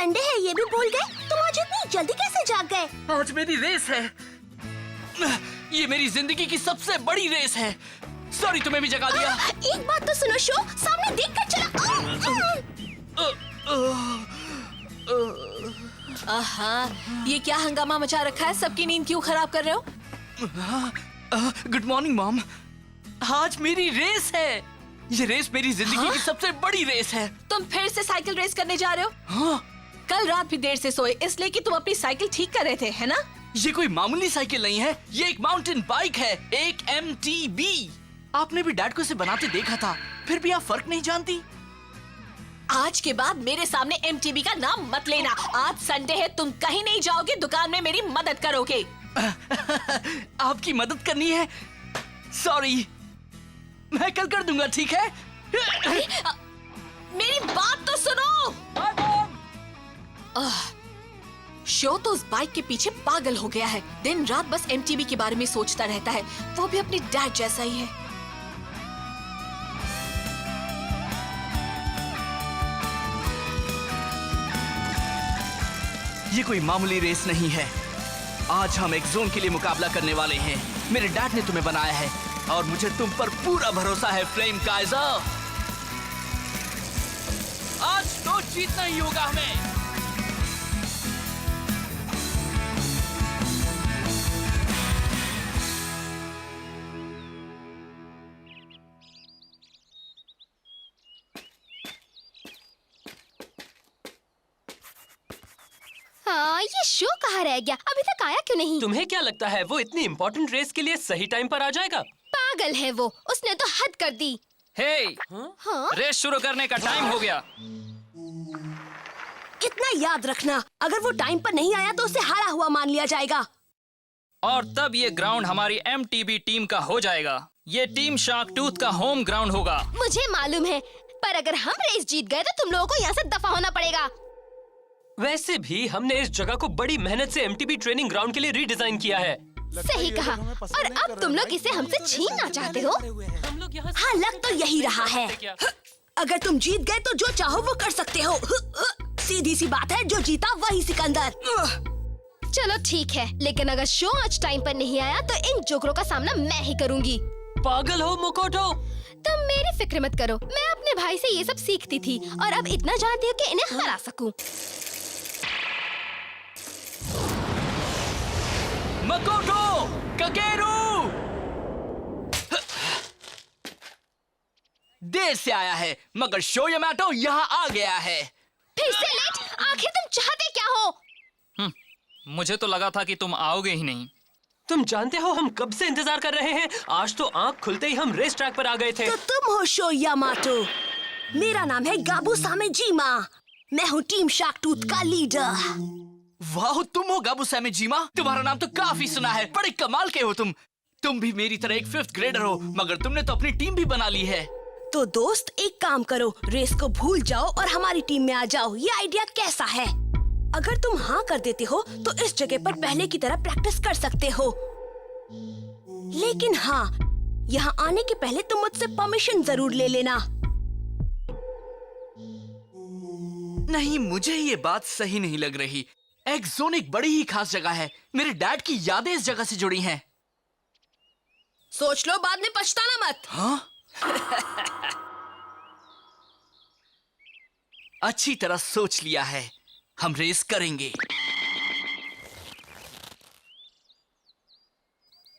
Sunday है ये भी भूल गए? तुम आज इतनी जल्दी कैसे जाग गए? आज मेरी रेस है। ये मेरी जिंदगी की सबसे बड़ी रेस है। सॉरी तुम्हें भी जगा दिया। एक बात तो सुनो शो, सामने देख कर चला। आहा, ये क्या हंगामा मचा रखा है? सबकी नींद क्यों खराब कर रहे हो? Good morning mom. आज मेरी रेस है। ये रेस मेरी जिंदगी की सबसे बड़ी रेस है। तुम फिर से साइकिल रेस करने जा रहे हो? हाँ। कल रात भी देर से सोए इसलिए कि तुम अपनी साइकिल ठीक कर रहे थे, है ना? ये कोई मामूली साइकिल नहीं है, ये एक माउंटेन बाइक है, एक MTB। आपने भी डैड को इसे बनाते देखा था, फिर भी आप फर्क नहीं जानती। आज के बाद मेरे सामने MTB का नाम मत लेना। आज संडे है, तुम कहीं नहीं जाओगे, दुकान में मेरी मदद करोगे। आपकी मदद करनी है? सॉरी, मैं कल कर दूंगा, ठीक है? मेरी बात तो सुनो। शो तो उस बाइक के पीछे पागल हो गया है। दिन रात बस MTB के बारे में सोचता रहता है। वो भी अपने डैड जैसा ही है। ये कोई मामूली रेस नहीं है। आज हम एक जोन के लिए मुकाबला करने वाले हैं। मेरे डैड ने तुम्हें बनाया है और मुझे तुम पर पूरा भरोसा है फ्लेम काइजर। आज तो जीतना ही होगा हमें। हाँ, ये शो कहाँ रह गया? अभी तक आया क्यों नहीं? तुम्हें क्या लगता है वो इतनी इम्पोर्टेंट रेस के लिए सही टाइम पर आ जाएगा? पागल है वो, उसने तो हद कर दी। हे, हाँ? रेस शुरू करने का टाइम हो गया। इतना याद रखना, अगर वो टाइम पर नहीं आया तो उसे हारा हुआ मान लिया जाएगा। और तब ये ग्राउंड हमारी MTB टीम का हो जाएगा। ये टीम शार्क टूथ का होम ग्राउंड होगा। मुझे मालूम है, पर अगर हम रेस जीत गए तो तुम लोगों को यहाँ से दफा होना पड़ेगा। वैसे भी हमने इस जगह को बड़ी मेहनत से MTB ट्रेनिंग ग्राउंड के लिए रीडिजाइन किया है। सही कहा। और अब तुम लोग इसे हमसे छीनना चाहते हो? हम लोग यहाँ हाँ, लग तो यही रहा है। अगर तुम जीत गए तो जो चाहो वो कर सकते हो। सीधी सी बात है, जो जीता वही सिकंदर। चलो ठीक है, लेकिन अगर शो आज टाइम पर नहीं आया तो इन जोकरों का सामना मैं ही करूंगी। पागल हो मुकोटो? तुम मेरी फिक्र मत करो, मैं अपने भाई से ये सब सीखती थी और अब इतना जानती हूँ कि इन्हें हरा सकूं। मकोटो, ककेरू! देर से आया है, मगर शो यामाटो यहाँ आ गया है। फिर से लेट? आखिर तुम चाहते क्या हो? मुझे तो लगा था कि तुम आओगे ही नहीं। तुम जानते हो हम कब से इंतजार कर रहे हैं? आज तो आंख खुलते ही हम रेस ट्रैक पर आ गए थे। तो तुम हो शो यामाटो। मेरा नाम है गाबू सामेजिमा। मैं हूँ टीम शार्क टूथ का लीडर। वाह, तुम हो गाबू सामेजिमा? तुम्हारा नाम तो काफी सुना है। बड़े कमाल के हो तुम। तुम भी मेरी तरह एक 5th ग्रेडर हो, मगर तुमने तो अपनी टीम भी बना ली है। तो दोस्त, एक काम करो, रेस को भूल जाओ और हमारी टीम में आ जाओ। ये आइडिया कैसा है? अगर तुम हाँ कर देते हो तो इस जगह पर पहले की तरह प्रैक्टिस कर सकते हो। लेकिन हाँ, यहाँ आने के पहले तुम मुझसे परमिशन जरूर ले लेना। नहीं, मुझे ये बात सही नहीं लग रही। एक्स जोन एक बड़ी ही खास जगह है। मेरे डैड की यादें इस जगह से जुड़ी हैं। सोच लो, बाद में पछताना मत। हाँ? अच्छी तरह सोच लिया है, हम रेस करेंगे।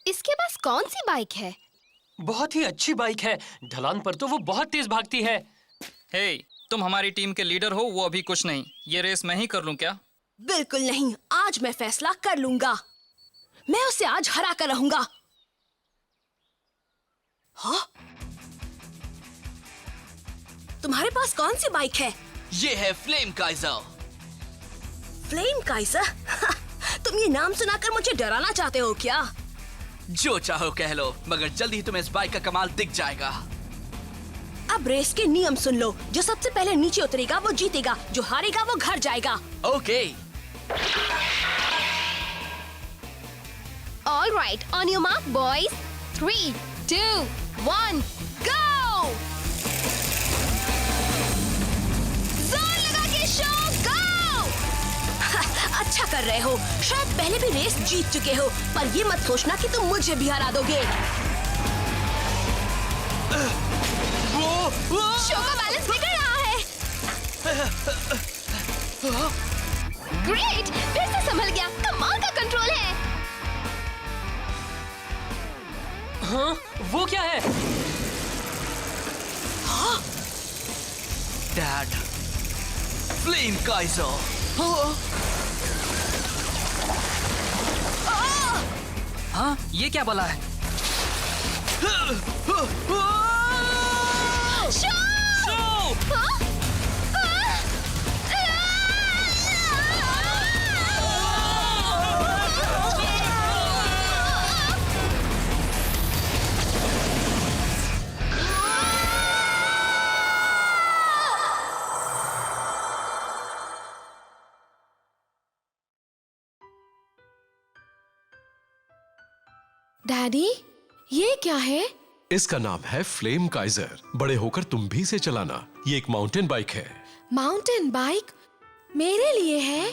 इसके पास कौन सी बाइक है? बहुत ही अच्छी बाइक है। ढलान पर तो वो बहुत तेज भागती है। हे, तुम हमारी टीम के लीडर हो, वो अभी कुछ नहीं। ये रेस मैं ही कर लूं क्या? बिल्कुल नहीं, आज मैं फैसला कर लूंगा। मैं उसे आज हरा कर रहूंगा। हाँ? तुम्हारे पास कौन सी बाइक है? ये है फ्लेम काइजर। Flame Kaizer? तुम ये नाम सुनाकर मुझे डराना चाहते हो क्या? जो चाहो कह लो, मगर जल्दी ही तुम्हें इस बाइक का कमाल दिख जाएगा। अब रेस के नियम सुन लो। जो सबसे पहले नीचे उतरेगा वो जीतेगा, जो हारेगा वो घर जाएगा। Okay. All right, on your mark, boys. 3, 2, 1, go! जोर लगा के शो, go! अच्छा कर रहे हो। शायद पहले भी रेस जीत चुके हो, पर ये मत सोचना कि तुम मुझे भी हरा दोगे। शो का बैलेंस बिगड़ रहा है। ग्रेट, फिर से संभल गया। कमाल का कंट्रोल है। हाँ, वो क्या है? Dad, flame Kaizer. हाँ, ये क्या बोला है? शो! डैडी, ये क्या है? इसका नाम है फ्लेम काइजर। बड़े होकर तुम भी इसे चलाना। ये एक माउंटेन बाइक है। माउंटेन बाइक मेरे लिए है?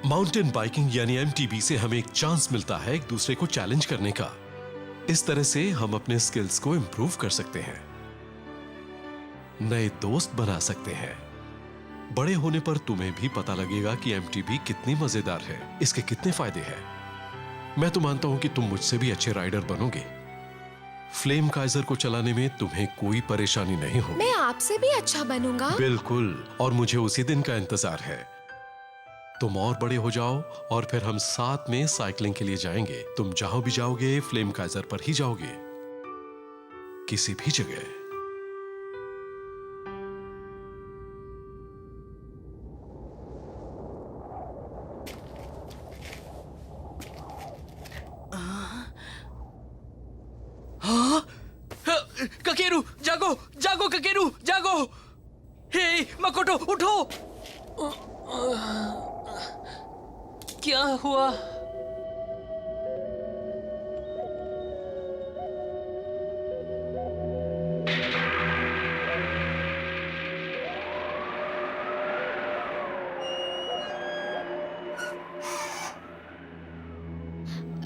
माउंटेन बाइकिंग यानी एमटीबी से हमें एक चांस मिलता है एक दूसरे को चैलेंज करने का। इस तरह से हम अपने स्किल्स को इम्प्रूव कर सकते हैं, नए दोस्त बना सकते हैं। बड़े होने पर तुम्हें भी पता लगेगा कि एमटीबी कितनी मजेदार है, इसके कितने फायदे हैं। मैं तो मानता हूं कि तुम मुझसे भी अच्छे राइडर बनोगे। फ्लेम काइजर को चलाने में तुम्हें कोई परेशानी नहीं होगी। मैं आपसे भी अच्छा बनूंगा। बिल्कुल, और मुझे उसी दिन का इंतजार है। तुम और बड़े हो जाओ और फिर हम साथ में साइकिलिंग के लिए जाएंगे। तुम जहां भी जाओगे फ्लेम काइजर पर ही जाओगे, किसी भी जगह। ककेरू, जागो जागो ककेरू, जागो। हे मकोटो, उठो। क्या हुआ?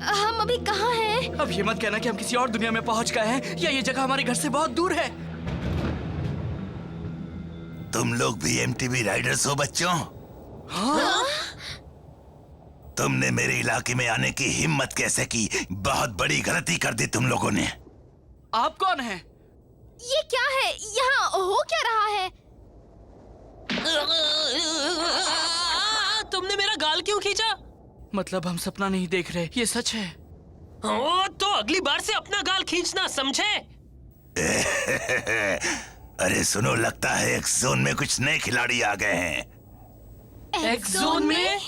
हम अभी कहाँ हैं? अब ये मत कहना कि हम किसी और दुनिया में पहुंच गए हैं या ये जगह हमारे घर से बहुत दूर है। तुम लोग भी एमटीबी राइडर्स हो बच्चों? हाँ? तुमने मेरे इलाके में आने की हिम्मत कैसे की? बहुत बड़ी गलती कर दी तुम लोगों ने। आप कौन हैं? ये क्या है? यहाँ हो क्या रहा है? तुमने मेरा गाल क्यों खींचा? मतलब हम सपना नहीं देख रहे, ये सच है। ओ, तो अगली बार से अपना गाल खींचना, समझे? अरे सुनो, लगता है एक्स जोन में कुछ नए खिलाड़ी आ गए हैं। एक्स जोन में?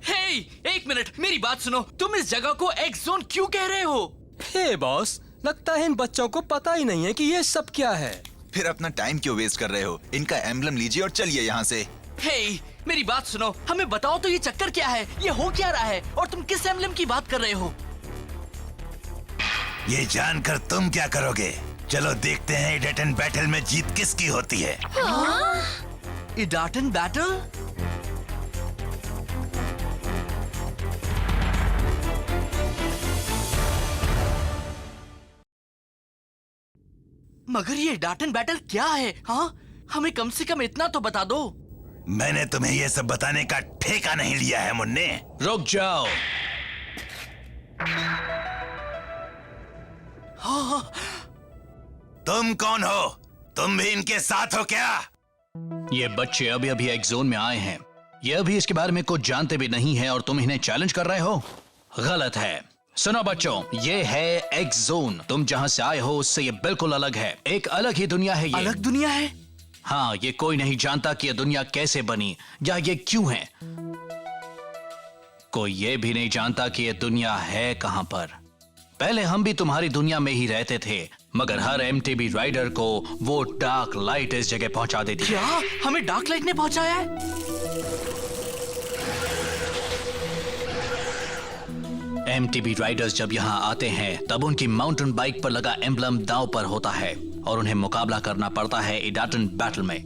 हे, एक मिनट, मेरी बात सुनो। तुम इस जगह को एक्स जोन क्यों कह रहे हो? हे बॉस, लगता है इन बच्चों को पता ही नहीं है कि ये सब क्या है। फिर अपना टाइम क्यों वेस्ट कर रहे हो? इनका एम्बलम लीजिए और चलिए यहाँ से। हे, मेरी बात सुनो, हमें बताओ तो ये चक्कर क्या है? ये हो क्या रहा है? और तुम किस एम्बलम की बात कर रहे हो? ये जानकर तुम क्या करोगे? चलो देखते हैं इडाटन बैटल में जीत किसकी होती है। इडाटन बैटल? मगर ये इडाटन बैटल क्या है? हाँ, हमें कम से कम इतना तो बता दो। मैंने तुम्हें ये सब बताने का ठेका नहीं लिया है मुन्ने। रुक जाओ। तुम कौन हो? तुम भी इनके साथ हो क्या? ये बच्चे अभी अभी एक जोन में आए हैं। ये अभी इसके बारे में कुछ जानते भी नहीं है और तुम इन्हें चैलेंज कर रहे हो? गलत है। सुनो बच्चों, ये है एक्स जोन। तुम जहां से आए हो उससे ये बिल्कुल अलग है। एक अलग ही दुनिया है ये। अलग दुनिया है? हाँ, ये कोई नहीं जानता कि ये दुनिया कैसे बनी या ये क्यों है। कोई ये भी नहीं जानता कि ये दुनिया है कहां पर। पहले हम भी तुम्हारी दुनिया में ही रहते थे, मगर हर एमटीबी राइडर को वो डार्क लाइट इस जगह पहुंचा देती है। क्या? हमें डार्क लाइट ने पहुंचाया है? एमटीबी राइडर्स जब यहाँ आते हैं तब उनकी माउंटेन बाइक पर लगा एम्बलम दांव पर होता है और उन्हें मुकाबला करना पड़ता है इडाटन बैटल में।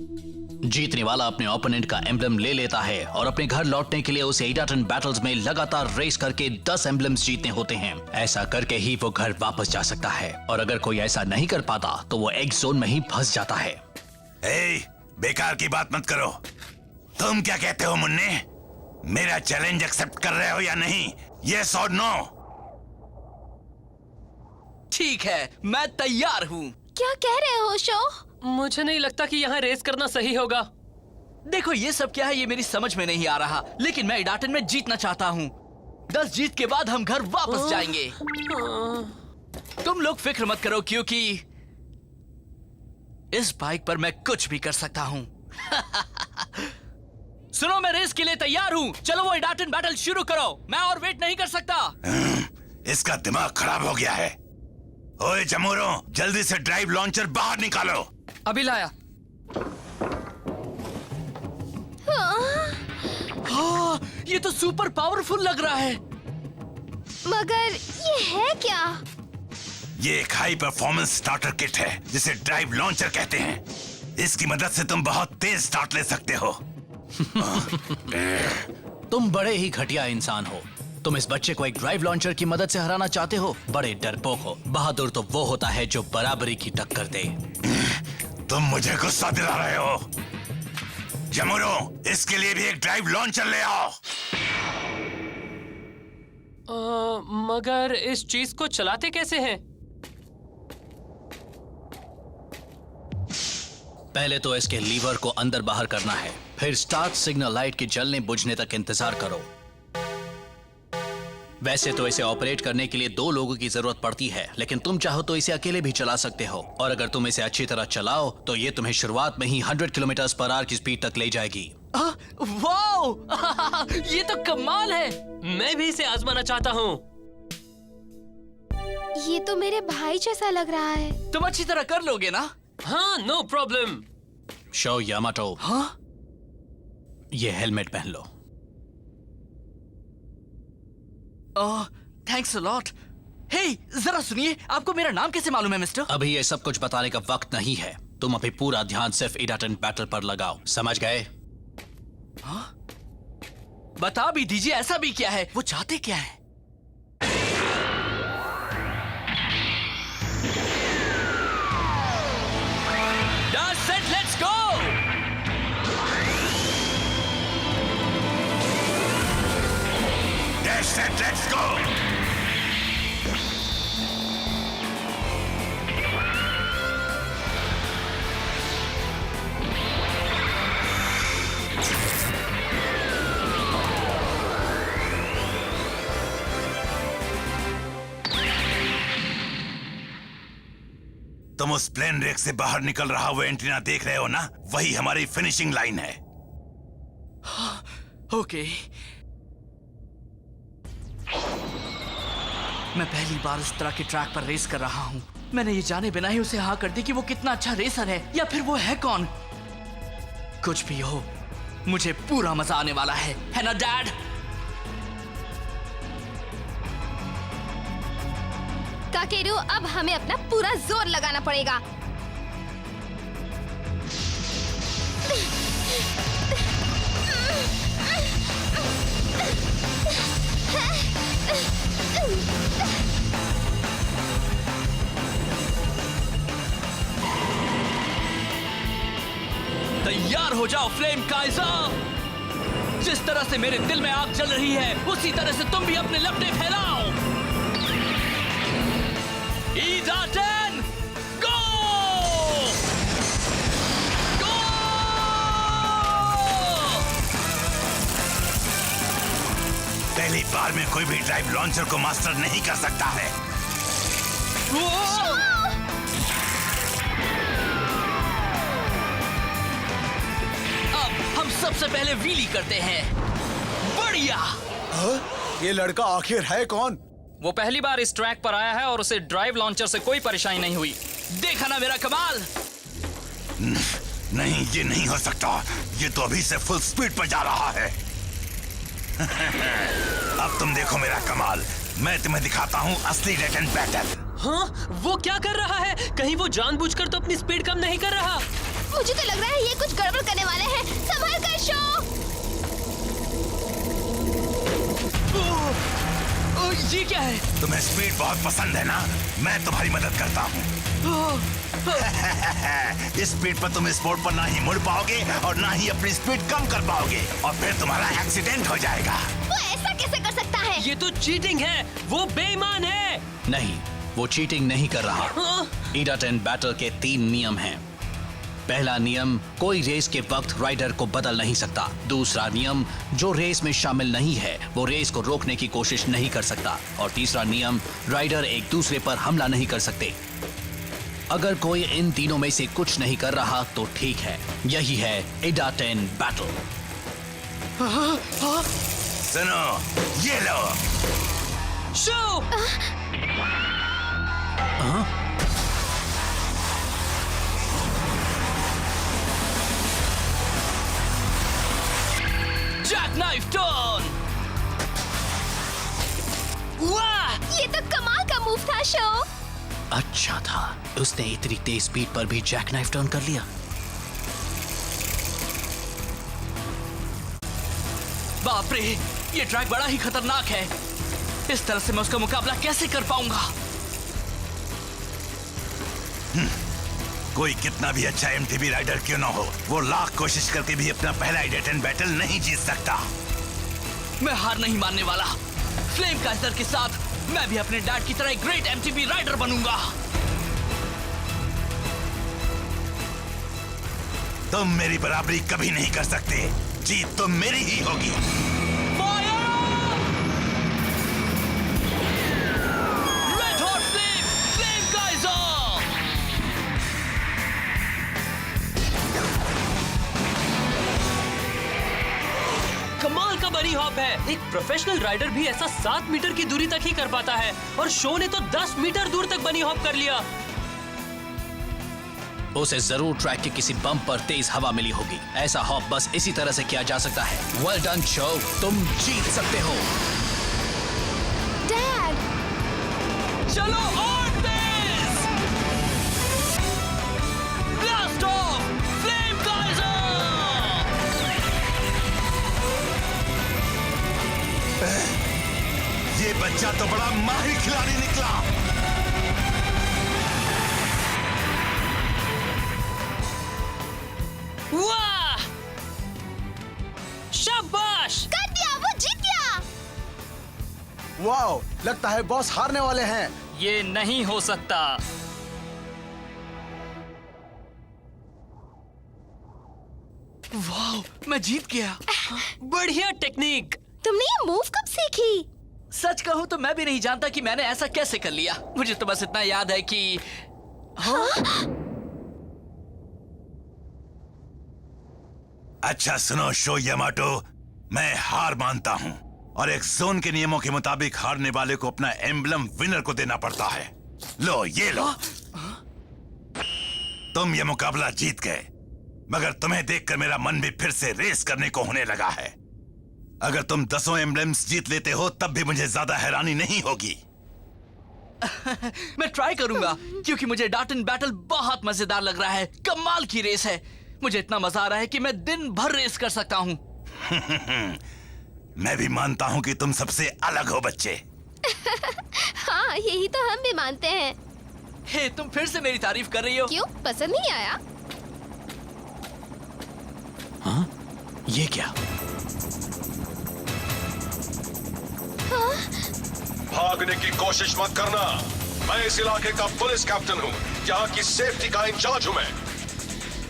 जीतने वाला अपने ओपोनेंट का एम्बलम ले लेता है और अपने घर लौटने के लिए उसे 8 टन बैटल्स में लगातार रेस करके 10 एम्बलम्स जीतने होते हैं। ऐसा करके ही वो घर वापस जा सकता है, और अगर कोई ऐसा नहीं कर पाता तो वो एक्स जोन में ही फंस जाता है। बेकार की बात मत करो। तुम क्या कहते हो मुन्ने? मेरा चैलेंज एक्सेप्ट कर रहे हो या नहीं? यस और नो? ठीक है, मैं तैयार हूँ। क्या कह रहे हो शो? मुझे नहीं लगता कि यहाँ रेस करना सही होगा। देखो ये सब क्या है, ये मेरी समझ में नहीं आ रहा, लेकिन मैं इडाटन में जीतना चाहता हूँ। 10 जीत के बाद हम घर वापस जाएंगे। तुम लोग फिक्र मत करो, क्योंकि इस बाइक पर मैं कुछ भी कर सकता हूँ। सुनो, मैं रेस के लिए तैयार हूँ। चलो वो इडाटन बैटल शुरू करो, मैं और वेट नहीं कर सकता। इसका दिमाग खराब हो गया है। ओए जमूरो, जल्दी से ड्राइव लॉन्चर बाहर निकालो। अभी लाया। हाँ, ये तो सुपर पावरफुल लग रहा है। मगर ये है क्या? ये एक हाई परफॉर्मेंस स्टार्टर किट है जिसे ड्राइव लॉन्चर कहते हैं। इसकी मदद से तुम बहुत तेज स्टार्ट ले सकते हो। तुम बड़े ही घटिया इंसान हो। तुम इस बच्चे को एक ड्राइव लॉन्चर की मदद से हराना चाहते हो? बड़े डरपोक हो। बहादुर तो वो होता है जो बराबरी की टक्कर दे। तुम मुझे गुस्सा दिला रहे हो। जमूरो, इसके लिए भी एक ड्राइव लॉन्चर ले आओ। मगर इस चीज को चलाते कैसे हैं? पहले तो इसके लीवर को अंदर बाहर करना है, फिर स्टार्ट सिग्नल लाइट के जलने बुझने तक इंतजार करो। वैसे तो इसे ऑपरेट करने के लिए 2 लोगों की जरूरत पड़ती है, लेकिन तुम चाहो तो इसे अकेले भी चला सकते हो। और अगर तुम इसे अच्छी तरह चलाओ तो ये तुम्हें शुरुआत में ही 100 किलोमीटर/आवर की स्पीड तक ले जाएगी। वाओ! ये तो कमाल है। मैं भी इसे आजमाना चाहता हूँ। ये तो मेरे भाई जैसा लग रहा है। तुम अच्छी तरह कर लोगे ना? हाँ, नो प्रॉब्लम। शो यामाटो, हाँ? ये हेलमेट पहन लो। Thanks a lot. हे, जरा सुनिए, आपको मेरा नाम कैसे मालूम है मिस्टर? अभी ये सब कुछ बताने का वक्त नहीं है। तुम अभी पूरा ध्यान सिर्फ इडाटन बैटल पर लगाओ, समझ गए? हाँ? बता भी दीजिए, ऐसा भी क्या है? वो चाहते क्या है? That's it, let's go! That's it, let's go! तुम उस प्लेन रेक से बाहर निकल रहा वो एंटीना देख रहे हो ना? वही हमारी फिनिशिंग लाइन है। ओके। मैं पहली बार इस तरह के ट्रैक पर रेस कर रहा हूँ। मैंने ये जाने बिना ही उसे हाँ कर दी कि वो कितना अच्छा रेसर है, या फिर वो है कौन। कुछ भी हो, मुझे पूरा मजा आने वाला है ना डैड? काकेरू, अब हमें अपना पूरा जोर लगाना पड़ेगा। तैयार हो जाओ फ्लेम काइजर। जिस तरह से मेरे दिल में आग जल रही है, उसी तरह से तुम भी अपने लपटे फैलाओ। इडाटन, गो! गो! पहली बार में कोई भी ड्राइव लॉन्चर को मास्टर नहीं कर सकता है। अब हम सबसे पहले व्हीली करते हैं। बढ़िया। ये लड़का आखिर है कौन? वो पहली बार इस ट्रैक पर आया है और उसे ड्राइव लॉन्चर से कोई परेशानी नहीं हुई। देखा ना मेरा कमाल? नहीं, ये नहीं हो सकता। ये तो अभी से फुल स्पीड पर जा रहा है। अब तुम देखो मेरा कमाल। मैं तुम्हें दिखाता हूँ असली डेटन बैटल। हाँ, वो क्या कर रहा है? कहीं वो जानबूझकर तो अपनी स्पीड कम नहीं कर रहा? मुझे तो लग रहा है ये कुछ गड़बड़ करने वाले हैं। संभल कर शो। ये क्या है? तुम्हें स्पीड बहुत पसंद है ना? मैं तुम्हारी मदद करता हूँ। इस स्पीड पर तुम इस बोर्ड पर ना ही मुड़ पाओगे और ना ही अपनी स्पीड कम कर पाओगे और फिर तुम्हारा एक्सीडेंट हो जाएगा। वो ऐसा कैसे कर सकता है? ये तो चीटिंग है, वो बेईमान है। नहीं, वो चीटिंग नहीं कर रहा। ईडा 10 बैटल के 3 नियम हैं। पहला नियम, कोई रेस के वक्त राइडर को बदल नहीं सकता। दूसरा नियम, जो रेस में शामिल नहीं है वो रेस को रोकने की कोशिश नहीं कर सकता। और तीसरा नियम, राइडर एक दूसरे पर हमला नहीं कर सकते। अगर कोई इन तीनों में से कुछ नहीं कर रहा तो ठीक है। यही है ईडा 10 बैटल। सुनो, ये लो। शो! Jack knife turn. वाह! ये तो कमाल का मूव था शो। अच्छा था, उसने इतनी तेज स्पीड पर भी जैक नाइफ टर्न कर लिया। बाप रे, ये ट्रैक बड़ा ही खतरनाक है। इस तरह से मैं उसका मुकाबला कैसे कर पाऊंगा? कोई कितना भी अच्छा एमटीबी राइडर क्यों ना हो, वो लाख कोशिश करके भी अपना पहला ईडा 10 बैटल नहीं जीत सकता। मैं हार नहीं मानने वाला। फ्लेम काइजर के साथ मैं भी अपने डैड की तरह एक ग्रेट एमटीबी राइडर बनूंगा। तुम मेरी बराबरी कभी नहीं कर सकते। जीत तो मेरी ही होगी। Red hot flame, flame Kaizer. कमाल का बनी हॉप है। एक प्रोफेशनल राइडर भी ऐसा 7 मीटर की दूरी तक ही कर पाता है और शो ने तो 10 मीटर दूर तक बनी हॉप कर लिया। उसे जरूर ट्रैक के किसी बम्प पर तेज हवा मिली होगी। ऐसा हॉप बस इसी तरह से किया जा सकता है। वेल डन शो, तुम जीत सकते हो। डैड, चलो और तेज। Blast off, flame Kaiser. ये बच्चा तो बड़ा माहिर खिलाड़ी निकला। वाह! शाबाश! कर दिया, वो जीत गया। वाओ, लगता है बॉस हारने वाले हैं। ये नहीं हो सकता। वाह, मैं जीत गया। बढ़िया टेक्निक। तुमने ये मूव कब सीखी? सच कहूं तो मैं भी नहीं जानता कि मैंने ऐसा कैसे कर लिया। मुझे तो बस इतना याद है कि अच्छा सुनो शो यामाटो, मैं हार मानता हूं और एक जोन के नियमों के मुताबिक हारने वाले को अपना एम्बलम विनर को देना पड़ता है। लो ये लो। तुम ये मुकाबला जीत गए, मगर तुम्हें देखकर मेरा मन भी फिर से रेस करने को होने लगा है। अगर तुम 10 एम्बलम्स जीत लेते हो तब भी मुझे ज्यादा हैरानी नहीं होगी। मैं ट्राई करूंगा क्योंकि मुझे डाटन बैटल बहुत मजेदार लग रहा है। कमाल की रेस है। मुझे इतना मजा आ रहा है कि मैं दिन भर रेस कर सकता हूँ। मैं भी मानता हूँ कि तुम सबसे अलग हो बच्चे। हाँ, यही तो हम भी मानते हैं। हे, तुम फिर से मेरी तारीफ कर रही हो। क्यों, पसंद नहीं आया? हाँ? ये क्या? भागने की कोशिश मत करना। मैं इस इलाके का पुलिस कैप्टन हूँ। यहाँ की सेफ्टी का इंचार्ज हूँ मैं।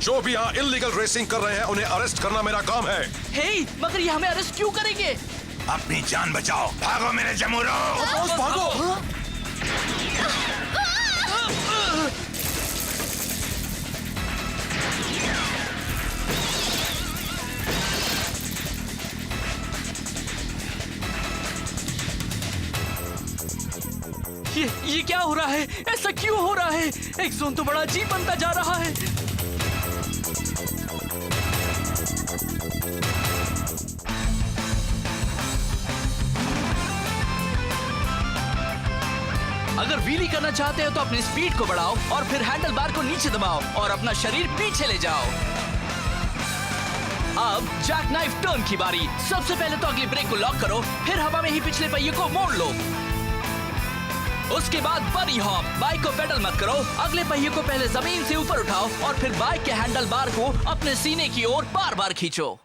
जो भी यहाँ इल्लीगल रेसिंग कर रहे हैं उन्हें अरेस्ट करना मेरा काम है। हे, मगर ये हमें अरेस्ट क्यों करेंगे? अपनी जान बचाओ। भागो मेरे जमूरो। भागो। ये क्या हो रहा है? ऐसा क्यों हो रहा है? एक जोन तो बड़ा अजीब बनता जा रहा है। अगर व्हीली करना चाहते हो तो अपनी स्पीड को बढ़ाओ और फिर हैंडल बार को नीचे दबाओ और अपना शरीर पीछे ले जाओ। अब जैक नाइफ टर्न की बारी। सबसे पहले तो अगली ब्रेक को लॉक करो, फिर हवा में ही पिछले पहिए को मोड़ लो। उसके बाद बनी हॉप। बाइक को पेडल मत करो, अगले पहिए को पहले जमीन से ऊपर उठाओ और फिर बाइक के हैंडल बार को अपने सीने की ओर बार बार खींचो।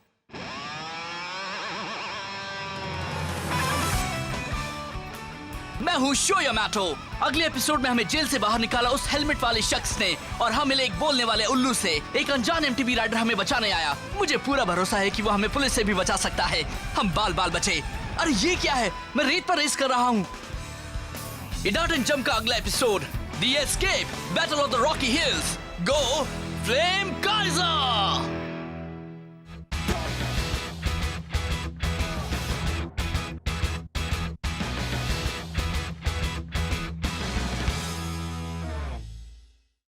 मैं हूँ शो यामाटो। अगले एपिसोड में हमें जेल से बाहर निकाला उस हेलमेट वाले शख्स ने और हम मिले एक बोलने वाले उल्लू से। एक अनजान एमटीबी राइडर हमें बचाने आया। मुझे पूरा भरोसा है कि वो हमें पुलिस से भी बचा सकता है। हम बाल बाल बचे। अरे ये क्या है, मैं रेत पर रेस कर रहा हूँ। इडाट एंड जंप का अगला episode, the escape, battle of the Rocky hills, go flame Kaizer.